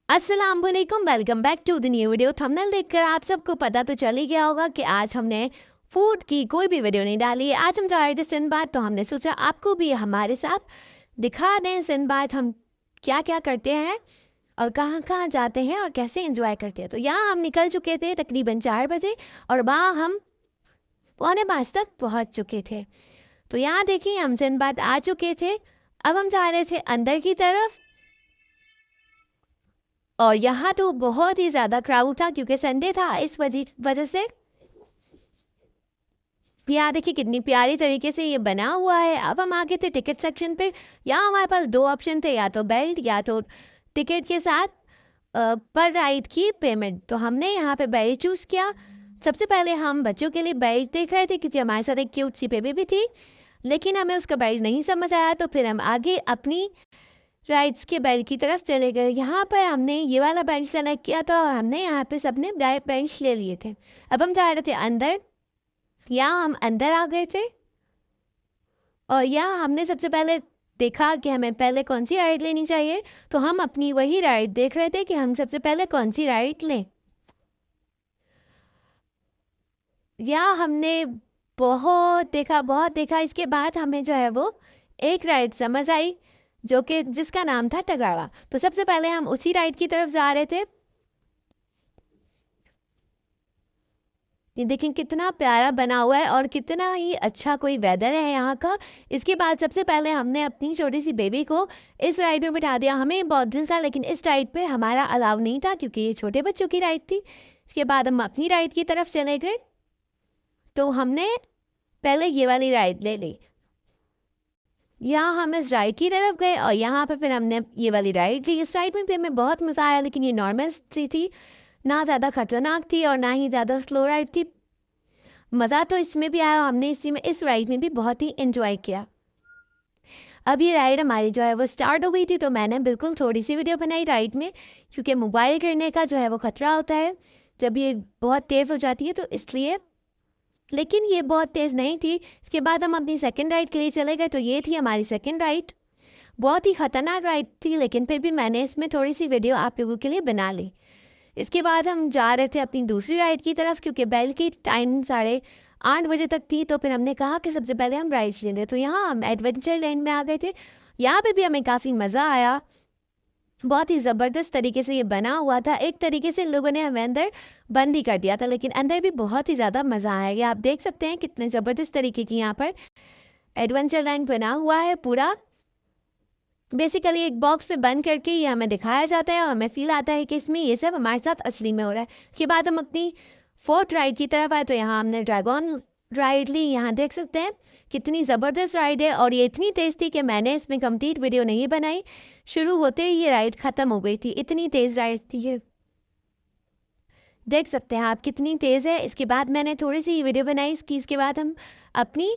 अस्सलाम वालेकुम, welcome back to the new video. Thumbnail देखकर आप सबको पता तो चल ही गया होगा कि आज हमने फूड की कोई भी वीडियो नहीं डाली है। आज हम जा रहे थे सिंदबाद, तो हमने सोचा आपको भी हमारे साथ दिखा दें सिंदबाद हम क्या क्या करते हैं और कहाँ कहाँ जाते हैं और कैसे एंजॉय करते हैं। तो यहाँ हम निकल चुके थे तकरीबन 4 बजे और वहाँ हम 4:45 तक पहुँच चुके थे। तो यहाँ देखिए हम सिंदबाद आ चुके थे। अब हम जा रहे थे अंदर की तरफ और यहाँ तो बहुत ही ज़्यादा क्राउड था क्योंकि संडे था, इस वजह से यहाँ देखिए कितनी प्यारी तरीके से ये बना हुआ है। अब हम आगे थे टिकट सेक्शन पे। यहाँ हमारे पास दो ऑप्शन थे, या तो बेल्ट या तो टिकट के साथ पर राइड की पेमेंट। तो हमने यहाँ पे बेल्ट चूज़ किया। सबसे पहले हम बच्चों के लिए बेल्ट देख रहे थे क्योंकि हमारे साथ एक क्यूट सी बेबी भी थी, लेकिन हमें उसका बेल्ट नहीं समझ आया। तो फिर हम आगे अपनी राइड्स के बेल्ट की तरफ चले गए। यहाँ पर हमने ये वाला बेल्ट सेलेक्ट किया था और हमने यहाँ पे सबने बेल्ट ले लिए थे। अब हम जा रहे थे अंदर। यहाँ हम अंदर आ गए थे और यहाँ हमने सबसे पहले देखा कि हमें पहले कौन सी राइड लेनी चाहिए। तो हम अपनी वही राइड देख रहे थे कि हम सबसे पहले कौन सी राइड लें। यहाँ हमने बहुत देखा। इसके बाद हमें जो है वो एक राइड समझ आई जो कि जिसका नाम था टगाड़ा। तो सबसे पहले हम उसी राइड की तरफ जा रहे थे। ये देखें कितना प्यारा बना हुआ है और कितना ही अच्छा कोई वेदर है यहाँ का। इसके बाद सबसे पहले हमने अपनी छोटी सी बेबी को इस राइड में बिठा दिया। हमें बहुत दिल था लेकिन इस राइड पे हमारा अलाउ नहीं था क्योंकि ये छोटे बच्चों की राइड थी। इसके बाद हम अपनी राइड की तरफ चले गए। तो हमने पहले ये वाली राइड ले ली। यहाँ हम इस राइड की तरफ गए और यहाँ पे फिर हमने ये वाली राइड ली। इस राइड में भी हमें बहुत मज़ा आया, लेकिन ये नॉर्मल सी थी, ना ज़्यादा खतरनाक थी और ना ही ज़्यादा स्लो राइड थी। मज़ा तो इसमें भी आया, हमने इस राइड में भी बहुत ही इंजॉय किया। अब ये राइड हमारी जो है वो स्टार्ट हो गई थी, तो मैंने बिल्कुल थोड़ी सी वीडियो बनाई राइड में, क्योंकि मोबाइल गिरने का जो है वो ख़तरा होता है जब ये बहुत तेज़ हो जाती है, तो इसलिए। लेकिन ये बहुत तेज़ नहीं थी। इसके बाद हम अपनी सेकंड राइड के लिए चले गए। तो ये थी हमारी सेकंड राइड। बहुत ही ख़तरनाक राइड थी, लेकिन फिर भी मैंने इसमें थोड़ी सी वीडियो आप लोगों के लिए बना ली। इसके बाद हम जा रहे थे अपनी दूसरी राइड की तरफ क्योंकि बेल की टाइम 8:30 तक थी। तो फिर हमने कहा कि सबसे पहले हम राइड्स ले लें। तो यहाँ हम एडवेंचर लैंड में आ गए थे। यहाँ पे भी हमें काफ़ी मज़ा आया। बहुत ही ज़बरदस्त तरीके से ये बना हुआ था। एक तरीके से इन लोगों ने हमें अंदर बंद ही कर दिया था, लेकिन अंदर भी बहुत ही ज़्यादा मज़ा आया। ये आप देख सकते हैं कितने ज़बरदस्त तरीके की यहाँ पर एडवेंचर लैंड बना हुआ है पूरा। बेसिकली एक बॉक्स में बंद करके ये हमें दिखाया जाता है और हमें फील आता है कि इसमें ये सब हमारे साथ असली में हो रहा है। इसके बाद हम अपनी फोर्थ राइड की तरफ आए। तो यहाँ हमने ड्रैगन राइड ली। यहाँ देख सकते हैं कितनी ज़बरदस्त राइड है और ये इतनी तेज़ थी कि मैंने इसमें कंप्लीट वीडियो नहीं बनाई। शुरू होते ही ये राइड ख़त्म हो गई थी, इतनी तेज़ राइड थी ये। देख सकते हैं आप कितनी तेज़ है। इसके बाद मैंने थोड़ी सी वीडियो बनाई इसके बाद हम अपनी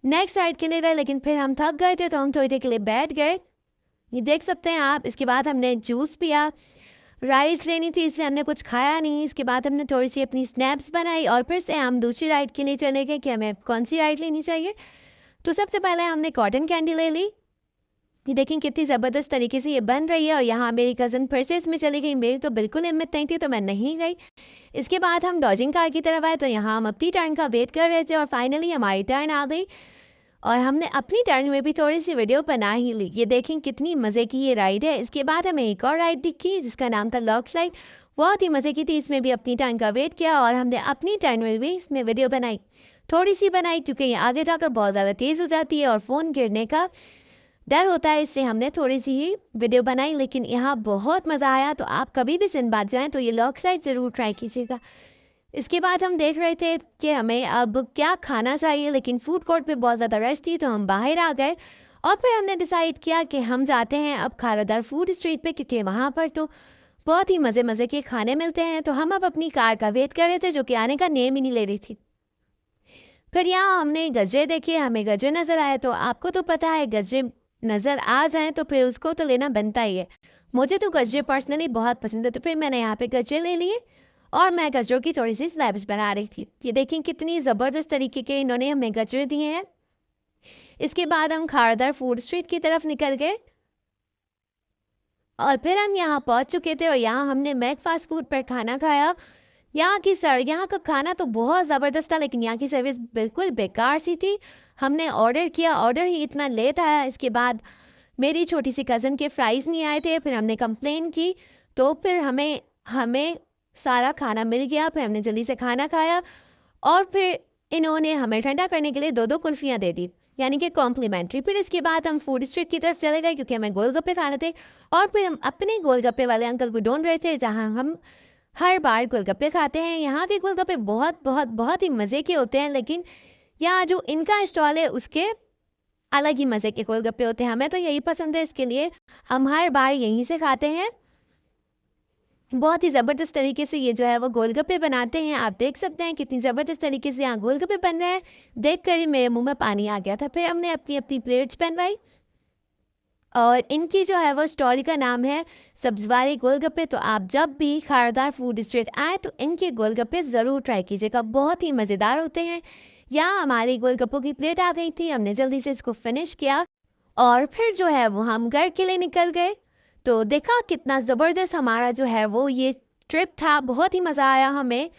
नेक्स्ट राइड के लिए गए, लेकिन फिर हम थक गए थे तो हम थोड़ी देर के लिए बैठ गए। ये देख सकते हैं आप। इसके बाद हमने जूस पिया। राइड्स लेनी थी इसलिए हमने कुछ खाया नहीं। इसके बाद हमने थोड़ी सी अपनी स्नैप्स बनाई और फिर से हम दूसरी राइड के लिए चले गए कि हमें कौन सी राइड लेनी चाहिए। तो सबसे पहले हमने कॉटन कैंडी ले ली। ये देखें कितनी ज़बरदस्त तरीके से ये बन रही है और यहाँ मेरी कज़न फिर से इसमें चली गई। मेरी तो बिल्कुल हिम्मत नहीं थी तो मैं नहीं गई। इसके बाद हम डॉजिंग कार की तरफ आए। तो यहाँ हम अपनी टर्न का वेट कर रहे थे और फाइनली हमारी टर्न आ गई और हमने अपनी टर्न में भी थोड़ी सी वीडियो बना ही ली। ये देखें कितनी मज़े की ये राइड है। इसके बाद हमें एक और राइड दिखी जिसका नाम था लॉक स्लाइड। बहुत ही मज़े की थी। इसमें भी अपनी टर्न का वेट किया और हमने अपनी टर्न में भी इसमें वीडियो बनाई, थोड़ी सी बनाई क्योंकि ये आगे जाकर बहुत ज़्यादा तेज़ हो जाती है और फ़ोन गिरने का डर होता है, इससे हमने थोड़ी सी ही वीडियो बनाई। लेकिन यहाँ बहुत मज़ा आया। तो आप कभी भी सिंदबाद जाएँ तो ये लॉक स्लाइड ज़रूर ट्राई कीजिएगा। इसके बाद हम देख रहे थे कि हमें अब क्या खाना चाहिए, लेकिन फूड कोर्ट पे बहुत ज़्यादा रश थी तो हम बाहर आ गए और फिर हमने डिसाइड किया कि हम जाते हैं अब खारादार फूड स्ट्रीट पे क्योंकि वहाँ पर तो बहुत ही मज़े के खाने मिलते हैं। तो हम अब अपनी कार का वेट कर रहे थे जो कि आने का नेम ही नहीं ले रही थी। फिर यहाँ हमने गजरे देखे, हमें गजरे नज़र आए। तो आपको तो पता है गजरे नज़र आ जाएँ तो फिर उसको तो लेना बनता ही है। मुझे तो गजरे पर्सनली बहुत पसंद है, तो फिर मैंने यहाँ पे गजरे ले लिए और मैं गजरों की थोड़ी सी स्लैब्स बना रही थी। ये देखें कितनी ज़बरदस्त तरीके के इन्होंने हमें गजरे दिए हैं। इसके बाद हम खारदार फूड स्ट्रीट की तरफ निकल गए और फिर हम यहाँ पहुँच चुके थे और यहाँ हमने मैक फ़ास्ट फ़ूड पर खाना खाया। यहाँ का खाना तो बहुत ज़बरदस्त था, लेकिन यहाँ की सर्विस बिल्कुल बेकार सी थी। हमने ऑर्डर किया, ऑर्डर ही इतना लेट आया। इसके बाद मेरी छोटी सी कज़न के फ्राइज़ नहीं आए थे, फिर हमने कंप्लेन की, तो फिर हमें हमें सारा खाना मिल गया। फिर हमने जल्दी से खाना खाया और फिर इन्होंने हमें ठंडा करने के लिए 2-2 कुल्फ़ियाँ दे दी, यानी कि कॉम्प्लीमेंट्री। फिर इसके बाद हम फूड स्ट्रीट की तरफ चले गए क्योंकि हमें गोलगप्पे खाने थे और फिर हम अपने गोलगप्पे वाले अंकल को ढूँढ रहे थे, जहाँ हम हर बार गोलगप्पे खाते हैं। यहाँ के गोलगप्पे बहुत बहुत बहुत ही मज़े के होते हैं, लेकिन यहाँ जो इनका स्टॉल है उसके अलग ही मज़े के गोलगप्पे होते हैं। हमें तो यही पसंद है, इसके लिए हम हर बार यहीं से खाते हैं। बहुत ही ज़बरदस्त तरीके से ये जो है वो गोलगप्पे बनाते हैं। आप देख सकते हैं कितनी ज़बरदस्त तरीके से यहाँ गोलगप्पे बन रहे हैं। देख कर ही मेरे मुँह में पानी आ गया था। फिर हमने अपनी अपनी प्लेट्स बनवाई और इनकी जो है वो स्टॉल का नाम है सब्ज़वारी गोलगप्पे। तो आप जब भी खारदार फूड स्ट्रीट आए तो इनके गोलगप्पे ज़रूर ट्राई कीजिएगा, बहुत ही मज़ेदार होते हैं। यहाँ हमारी गोलगप्पों की प्लेट आ गई थी, हमने जल्दी से इसको फिनिश किया और फिर जो है वो हम घर के लिए निकल गए। तो देखा कितना ज़बरदस्त हमारा जो है वो ये ट्रिप था, बहुत ही मज़ा आया हमें।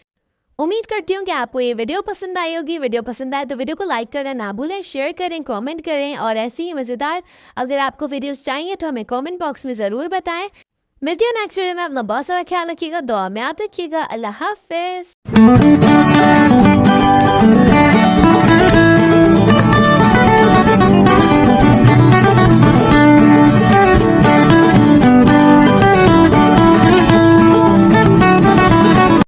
उम्मीद करती हूँ कि आपको ये वीडियो पसंद आई होगी। वीडियो पसंद आए तो वीडियो को लाइक करना ना भूलें, शेयर करें, कमेंट करें और ऐसी ही मज़ेदार अगर आपको वीडियोस चाहिए तो हमें कमेंट बॉक्स में ज़रूर बताएं। मिलती हूँ नेक्स्ट वीडियो में। अपना बहुत सारा ख्याल रखिएगा, दुआ में याद रखिएगा। अल्लाह हाफ़िज़।